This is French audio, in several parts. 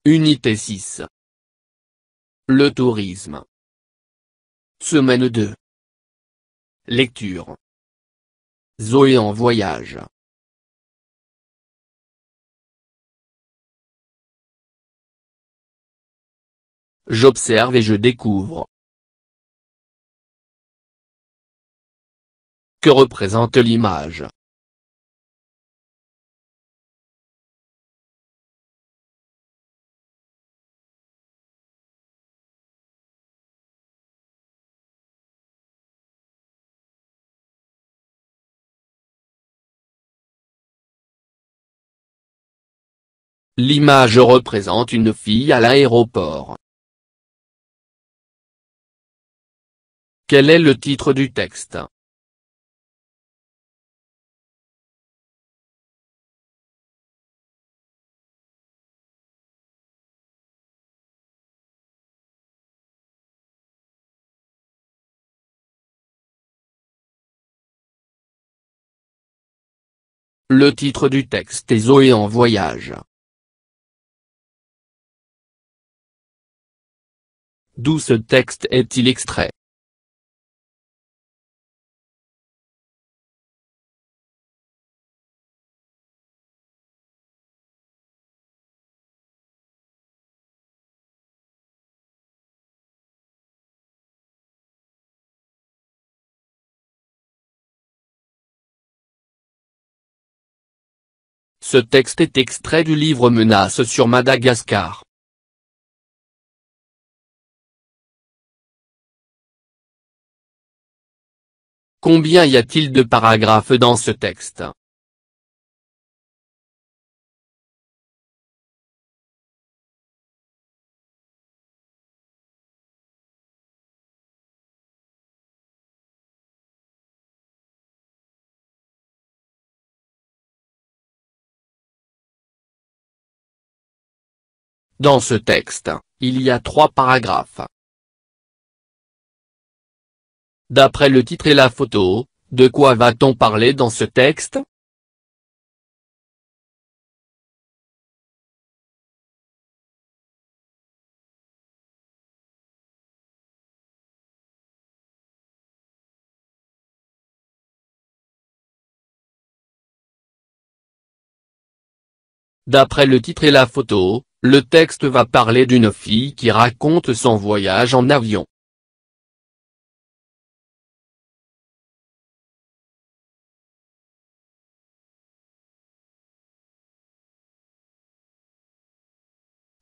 Unité 6. Le tourisme. Semaine 2. Lecture. Zoé en voyage. J'observe et je découvre. Que représente l'image? L'image représente une fille à l'aéroport. Quel est le titre du texte? Le titre du texte est Zoé en voyage. D'où ce texte est-il extrait? Ce texte est extrait du livre Menaces sur Madagascar. Combien y a-t-il de paragraphes dans ce texte? Dans ce texte, il y a 3 paragraphes. D'après le titre et la photo, de quoi va-t-on parler dans ce texte? D'après le titre et la photo, le texte va parler d'une fille qui raconte son voyage en avion.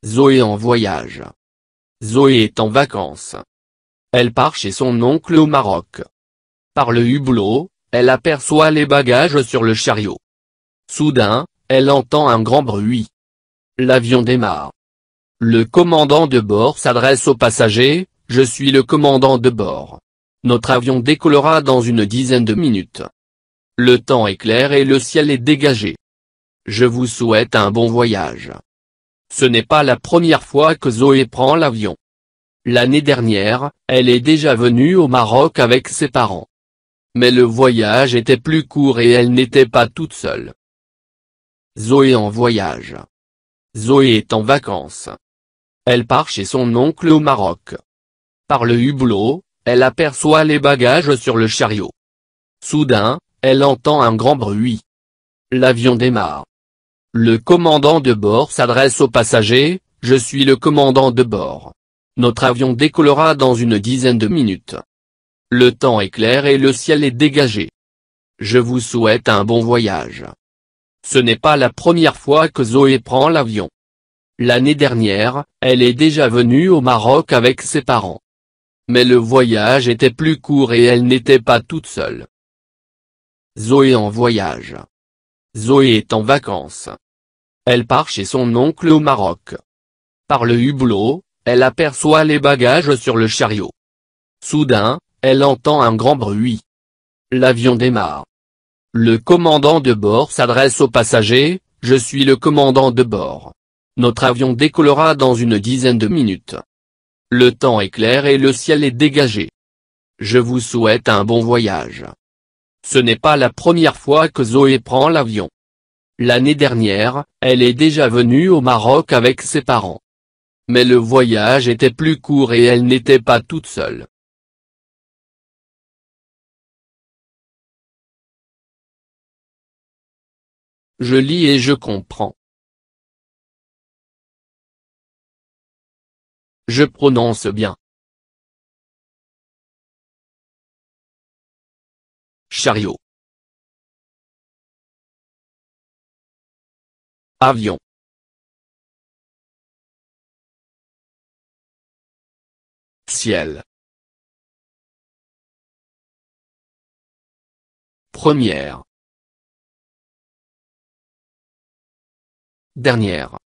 Zoé en voyage. Zoé est en vacances. Elle part chez son oncle au Maroc. Par le hublot, elle aperçoit les bagages sur le chariot. Soudain, elle entend un grand bruit. L'avion démarre. Le commandant de bord s'adresse aux passagers: « Je suis le commandant de bord. Notre avion décollera dans une dizaine de minutes. Le temps est clair et le ciel est dégagé. Je vous souhaite un bon voyage. » Ce n'est pas la première fois que Zoé prend l'avion. L'année dernière, elle est déjà venue au Maroc avec ses parents. Mais le voyage était plus court et elle n'était pas toute seule. Zoé en voyage. Zoé est en vacances. Elle part chez son oncle au Maroc. Par le hublot, elle aperçoit les bagages sur le chariot. Soudain, elle entend un grand bruit. L'avion démarre. Le commandant de bord s'adresse aux passagers: « Je suis le commandant de bord. Notre avion décollera dans une dizaine de minutes. Le temps est clair et le ciel est dégagé. Je vous souhaite un bon voyage. » Ce n'est pas la première fois que Zoé prend l'avion. L'année dernière, elle est déjà venue au Maroc avec ses parents. Mais le voyage était plus court et elle n'était pas toute seule. Zoé en voyage. Zoé est en vacances. Elle part chez son oncle au Maroc. Par le hublot, elle aperçoit les bagages sur le chariot. Soudain, elle entend un grand bruit. L'avion démarre. Le commandant de bord s'adresse aux passagers: « Je suis le commandant de bord. Notre avion décollera dans une dizaine de minutes. Le temps est clair et le ciel est dégagé. Je vous souhaite un bon voyage. » Ce n'est pas la première fois que Zoé prend l'avion. L'année dernière, elle est déjà venue au Maroc avec ses parents. Mais le voyage était plus court et elle n'était pas toute seule. Je lis et je comprends. Je prononce bien. Chariot. Avion. Ciel. Première. Dernière.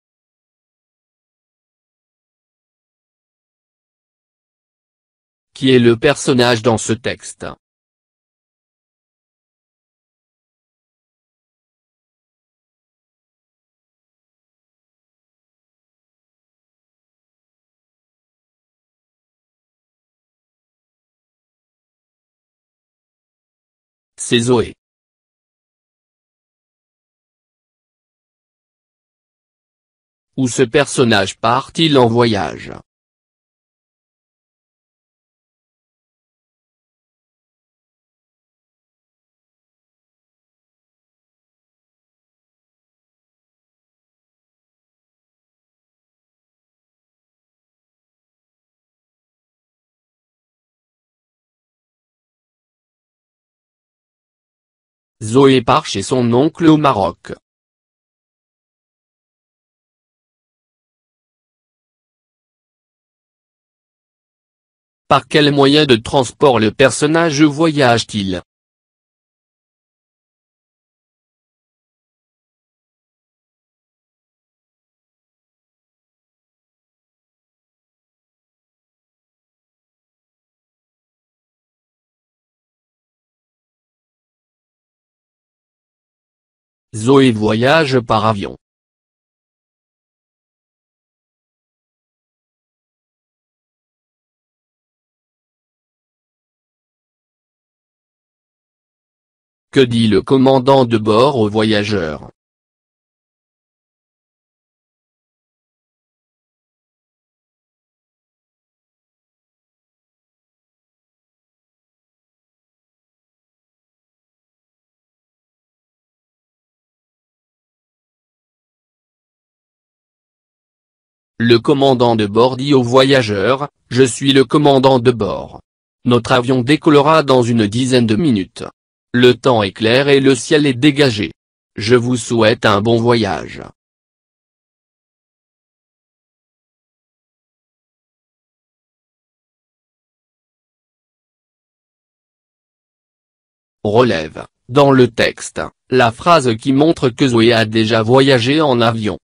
Qui est le personnage dans ce texte? C'est Zoé. Où ce personnage part-il en voyage? Zoé part chez son oncle au Maroc. Par quel moyen de transport le personnage voyage-t-il? Zoé voyage par avion. Que dit le commandant de bord aux voyageurs? Le commandant de bord dit aux voyageurs, « Je suis le commandant de bord. Notre avion décollera dans une dizaine de minutes. Le temps est clair et le ciel est dégagé. Je vous souhaite un bon voyage. » On relève, dans le texte, la phrase qui montre que Zoé a déjà voyagé en avion.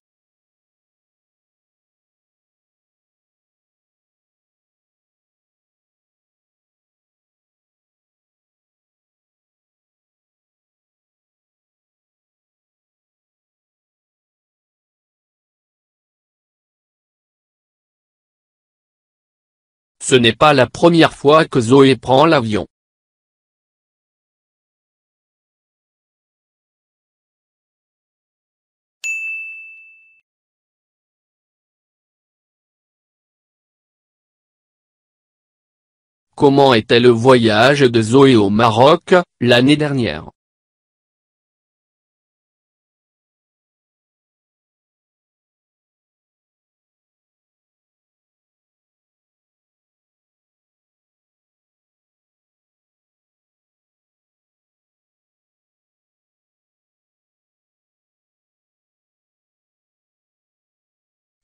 Ce n'est pas la première fois que Zoé prend l'avion. Comment était le voyage de Zoé au Maroc, l'année dernière?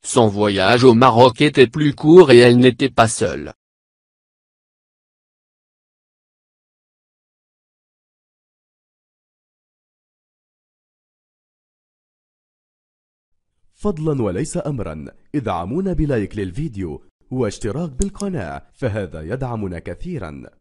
Son voyage au Maroc était plus court et elle n'était pas seule. فضلا وليس أمرا، ادعمونا بلايك للفيديو واشتراك بالقناة، فهذا يدعمنا كثيرا.